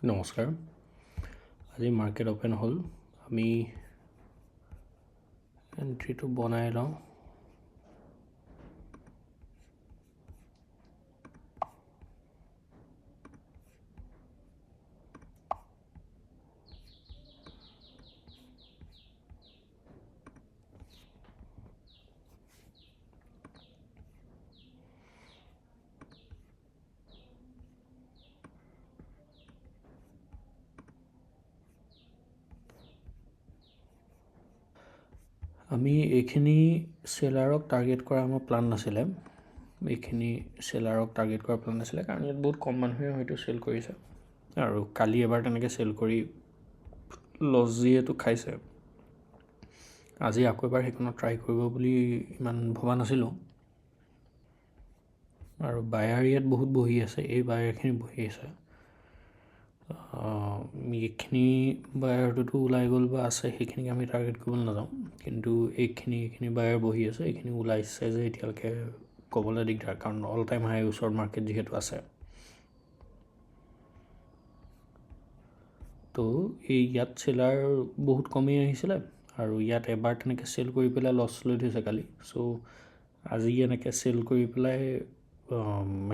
নমস্কাৰ। আজি market open হ'ল। আমি এণ্ট্ৰিটো বনাই লওঁ। আমি এইখিনি চেলাৰক টাৰ্গেট কৰা আমাৰ প্লান নাছিলে। এইখিনি চেলাৰক টাৰ্গেট কৰা প্লান নাছিলে কাৰণ ইয়াত বহুত কম মানুহে হয়তো চেল কৰিছে আৰু কালি এবাৰ তেনেকৈ চেল কৰি লছ যিহেতু খাইছে, আজি আকৌ এবাৰ সেইখনত ট্ৰাই কৰিব বুলি ইমান ভবা নাছিলোঁ। আৰু বায়াৰ ইয়াত বহুত বহি আছে, এই বায়াৰখিনি বহি আছে। এইখিনি বায়াৰটোতো ওলাই গ'ল বা আছে, সেইখিনিক আমি টাৰ্গেট কৰিবলৈ নাযাওঁ। কিন্তু এইখিনি বায়াৰ বহি আছে, এইখিনি ওলাইছে যে এতিয়ালৈকে ক'বলৈ দিগদাৰ, কাৰণ অল টাইম হাই ওচৰত মাৰ্কেট যিহেতু আছে। তো এই ইয়াত চেলাৰ বহুত কমেই আহিছিলে আৰু ইয়াত এবাৰ তেনেকৈ চেল কৰি পেলাই লছ লৈ থৈছে কালি। চ' আজি এনেকৈ চেল কৰি পেলাই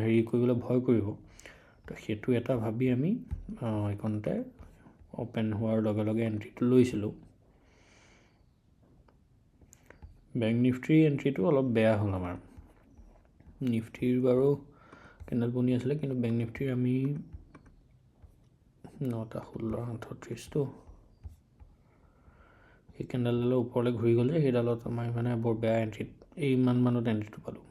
হেৰি কৰিবলৈ ভয় কৰিব। তো সেইটো এটা ভাবি আমি এইখনতে অপেন হোৱাৰ লগে লগে এণ্ট্ৰিটো লৈছিলোঁ। বেংক নিফটিৰ এণ্ট্ৰিটো অলপ বেয়া হ'ল আমাৰ। নিফটিৰ বাৰু কেণ্ডেল বনি আছিলে, কিন্তু বেংক নিফটিৰ আমি 9:16:38টো এই কেণ্ডেলডালৰ ওপৰলৈ ঘূৰি গ'ল যে, সেইডালত আমাৰ মানে বৰ বেয়া এণ্ট্ৰিত ইমান মানত এণ্ট্ৰিটো পালোঁ।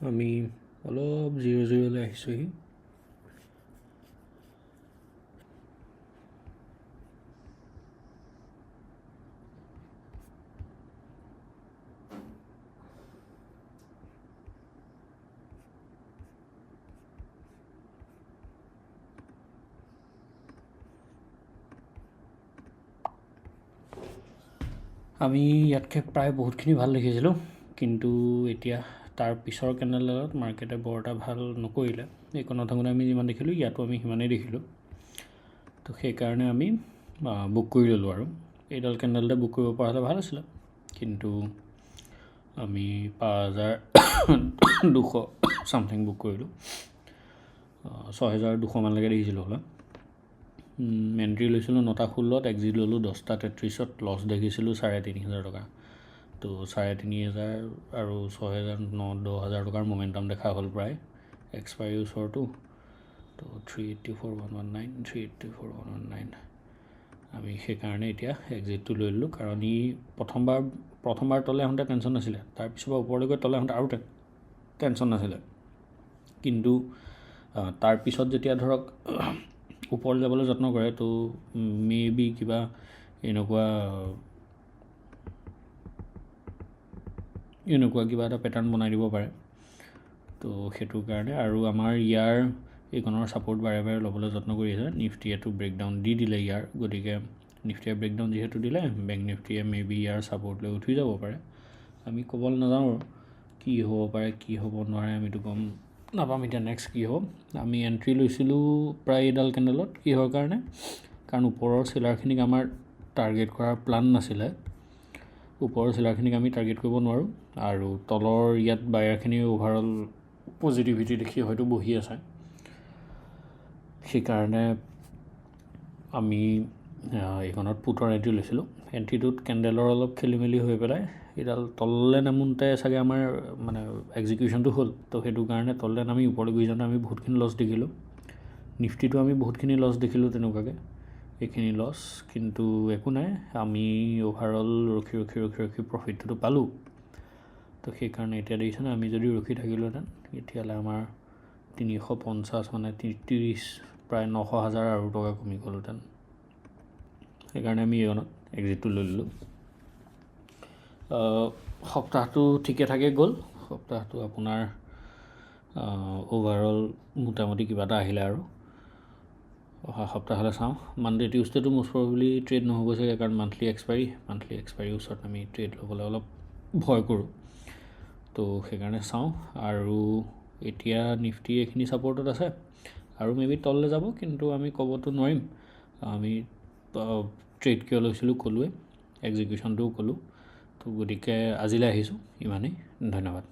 আমি অলপ 0-0লৈ আহিছোঁহি। আমি ইয়াতকৈ প্ৰায় বহুতখিনি ভাল দেখিছিলোঁ, কিন্তু এতিয়া তাৰ পিছৰ কেণ্ডেলডালত মাৰ্কেটে বৰ এটা ভাল নকৰিলে। এইকণত থাকোঁতে আমি যিমান দেখিলোঁ, ইয়াতো আমি সিমানেই দেখিলোঁ। তো সেইকাৰণে আমি বুক কৰি ল'লোঁ আৰু এইডাল কেণ্ডেলতে বুক কৰিব পৰা হ'লে ভাল আছিলে, কিন্তু আমি 5,200 চামথিং বুক কৰিলোঁ। 6,200 মানলৈকে দেখিছিলোঁ হ'লে। এণ্ট্ৰি লৈছিলোঁ 9:16, এক্সিট ল'লোঁ 10:33, লছ দেখিছিলোঁ 3,500 টকা। তো 3,500 আৰু 6,000, 9,000-10,000 টকাৰ মমেণ্টাম দেখা হ'ল প্ৰায় এক্সপায়াৰী ওচৰতো। তো 384,119, 384,119 আমি সেইকাৰণে এতিয়া এক্সিটটো লৈ ল'লোঁ, কাৰণ ই প্ৰথমবাৰ তলে আহোঁতে টেনশ্যন নাছিলে, তাৰপিছৰ পৰা ওপৰলৈ গৈ তলে আহোঁতে আৰু টেনশ্যন নাছিলে। কিন্তু তাৰপিছত যেতিয়া ধৰক ওপৰলৈ যাবলৈ যত্ন কৰে, তো মেবি কিবা এনেকুৱা কিবা এটা পেটাৰ্ণ বনাই দিব পাৰে। তো সেইটো কাৰণে আৰু আমাৰ ইয়াৰ এইখনৰ ছাপোৰ্ট বাৰে বাৰে ল'বলৈ যত্ন কৰি আছে। নিফটিয়েটো ব্ৰেকডাউন দি দিলে ইয়াৰ, গতিকে নিফটিয়ে ব্ৰেকডাউন যিহেতু দিলে, বেংক নিফটিয়ে মেবি ইয়াৰ ছাপোৰ্ট লৈ উঠি যাব পাৰে। আমি ক'বলৈ নাযাওঁ আৰু কি হ'ব পাৰে, কি হ'ব নোৱাৰে, আমিতো গম নাপাম এতিয়া নেক্সট কি হ'ব। আমি এণ্ট্ৰি লৈছিলোঁ প্ৰায় এইডাল কেণ্ডেলত, কিহৰ কাৰণে? কাৰণ ওপৰৰ চেলাৰখিনিক আমাৰ টাৰ্গেট কৰাৰ প্লান নাছিলে। ওপৰৰ চেলাৰখিনিক আমি টাৰ্গেট কৰিব নোৱাৰোঁ, আৰু তলৰ ইয়াত বায়াৰখিনি অভাৰঅল পজিটিভিটি দেখি হয়তো বহি আছে। সেইকাৰণে আমি এইখনত পুটৰ এণ্ট্ৰি লৈছিলোঁ। এণ্ট্ৰিটোত কেণ্ডেলৰ অলপ খেলি মেলি হৈ পেলাই এইডাল তললৈ নামোতে চাগে আমাৰ মানে এক্সিকিউশ্যনটো হ'ল। তো সেইটো কাৰণে তললৈ নামি ওপৰলৈ গৈ যাওঁতে আমি বহুতখিনি লছ দেখিলোঁ। নিফটিটো আমি বহুতখিনি লছ দেখিলোঁ তেনেকুৱাকৈ, এইখিনি লছ, কিন্তু একো নাই, আমি অভাৰঅল ৰখি প্ৰফিটটোতো পালোঁ। তো সেইকাৰণে এতিয়া দেখিছেনে, আমি যদি ৰখি থাকিলোহেঁতেন এতিয়ালৈ আমাৰ 350 মানে 30 প্ৰায় 900,000 আৰু টকা কমি গ'লহেঁতেন। সেইকাৰণে আমি এইখনত এক্সিটটো লৈ ল'লোঁ। সপ্তাহটো ঠিকে ঠাকে গ'ল। সপ্তাহটো আপোনাৰ অভাৰঅল মোটামুটি কিবা এটা আহিলে আৰু অহা সপ্তাহলৈ চাওঁ। মানডে টিউজডেটো মষ্ট প্ৰবেবলি ট্ৰেড নহ'ব চাগে, কাৰণ মান্থলি এক্সপায়াৰীৰ ওচৰত আমি ট্ৰেড ল'বলৈ অলপ ভয় কৰোঁ। তো সেইকাৰণে চাওঁ। আৰু এতিয়া নিফটি এইখিনি ছাপৰ্টত আছে, আৰু মেবি তললৈ যাব, কিন্তু আমি ক'বতো নোৱাৰিম। আমি ট্ৰেড কিয় লৈছিলোঁ ক'লোৱে, এক্সিকিউশ্যনটোও ক'লোঁ। তো গতিকে আজিলৈ আহিছোঁ ইমানেই, ধন্যবাদ।